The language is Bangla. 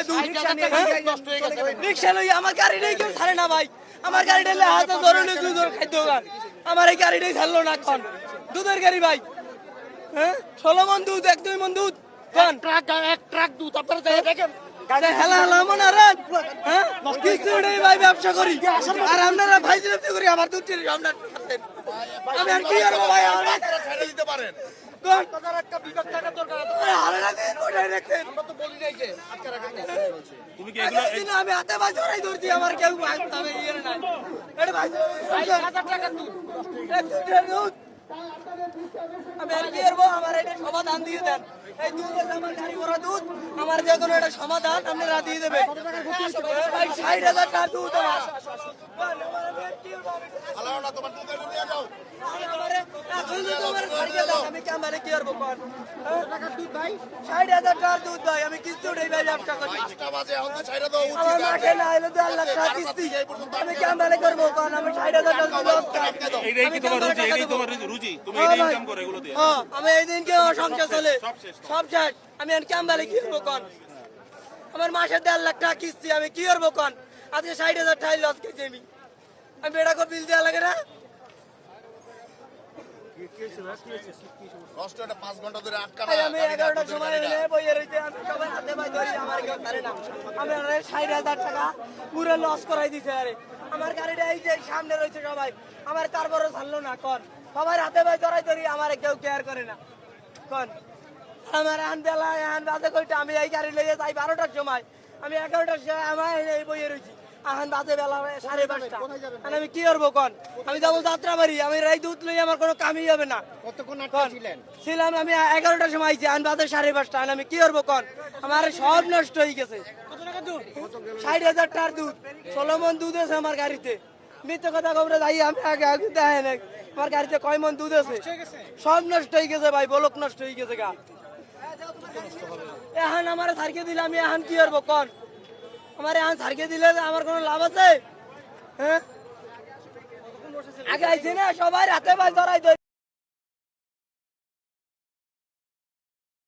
দুধ রিক্সা লই আমার গাড়ি নেই কেউ ছাড়ে না ভাই আমার গাড়িটা হাতে ধরে দুধ খাদ্য দোকান আমার এই গাড়িটাই ছাড়লো না এখন দুধের গাড়ি ভাই হ্যাঁ 16 মণ দুধ 1-2 মণ দুধ এক ট্রাক দুধ আপনারা দেখেন হেলা হেলা মনে রান হ্যাঁ কিছুটাই ভাই ব্যবসা করি আর আপনারা ভাই বিরক্তি করি আমার দুধ চিনি আপনার আমি আর কি করবো ভাই আমার ছেড়ে দিতে পারেন কোন তার একটা বিভাগ থাকা দরকার হারানা দিন ওটাই রাখতেন আমরা তো বলি নাই যে আজকে রাখেন তুমি কি এগুলো আমি হাতে ভাই জড়াই ধরছি আমার কেউ আমি ইয়ে নাই এটা ভাই 1000 টাকা দুধ এক দুধের দুধ আমি আর কি করবো আমার এটা সমাধান দিয়ে দেন এই দুধ আছে আমার গাড়ি ভরা দুধ আমার যে কোনো একটা সমাধান আপনারা দিয়ে দেবে ভাই 60,000 টাকা দুধ আমার আলাও না তোমার দুধ নিয়ে যাও আমি ক্যামেরা কি করবো 60,000 টাকার দুধ ভাই আমি কিস্তি উঠে ভাই ব্যবসা করি 5টা বাজে এখন তো ছাইরা দাও আমার মাঠে না এলে 2 লাখ টাকা কিস্তি আমি ক্যামেরা করবো কারণ আমি 60,000 টাকা দুধ এইটাই কি তোমার রুচি এটাই তোমার রুচি তুমি এটা ইনকাম করো এগুলো দিয়ে হ্যাঁ আমি এই দিনকে সংসার চলে সব শেষ আমি আর ক্যামেরা কি করবো কোন আমার মাসে 1.5 লাখ টাকা কিস্তি আমি কি করবো কোন আজকে 60,000 টাকা লস খেয়েছি আমি বেড়া কো বিল দেওয়া লাগে না কষ্ট এটা 5 ঘন্টা ধরে আটকানো ভাই, আমি 11টার সময় এলে বইয়ে রইতে আমি সবাই হাতে ভাই ধরি আমার কেউ পারে না আমি আরে 60,000 টাকা পুরো লস করাই দিছে আরে আমার গাড়িটা এই যে সামনে রয়েছে সবাই আমার তারপরও ছাড়লো না কোন সবাই হাতে ভাই ধরাই ধরি আমার কেউ কেয়ার করে না কোন আমার আন বেলা আন বাজে কইটা আমি এই গাড়ি লইয়ে যাই 12টার সময় আমি 11টার সময় আমার এই বইয়ে রইছি এখন বাজে বেলা 5:30 আর আমি কি করবো কোন আমি যাবো যাত্রাবাড়ি আমি এই দুধ লই আমার কোনো কামই হবে না কতক্ষণ ছিলাম আমি 11টার সময় আইছি আন বাজে 5:30 আর আমি কি করবো কোন আমার সব নষ্ট হয়ে গেছে 60,000 টাকার দুধ 16 মণ দুধ আছে আমার গাড়িতে মিথ্যে কথা খবরে যাই আমি আগে আগে দেখেন আমার গাড়িতে কয় মণ দুধ আছে সব নষ্ট হয়ে গেছে ভাই বলক নষ্ট হয়ে গেছে গা এখন আমার সারকে দিলে আমি এখন কি করবো কোন আমার এখন সারকে দিলে আমার কোনো লাভ আছে হ্যাঁ আগে আইছে না সবাই রাতে ভাই ধরাই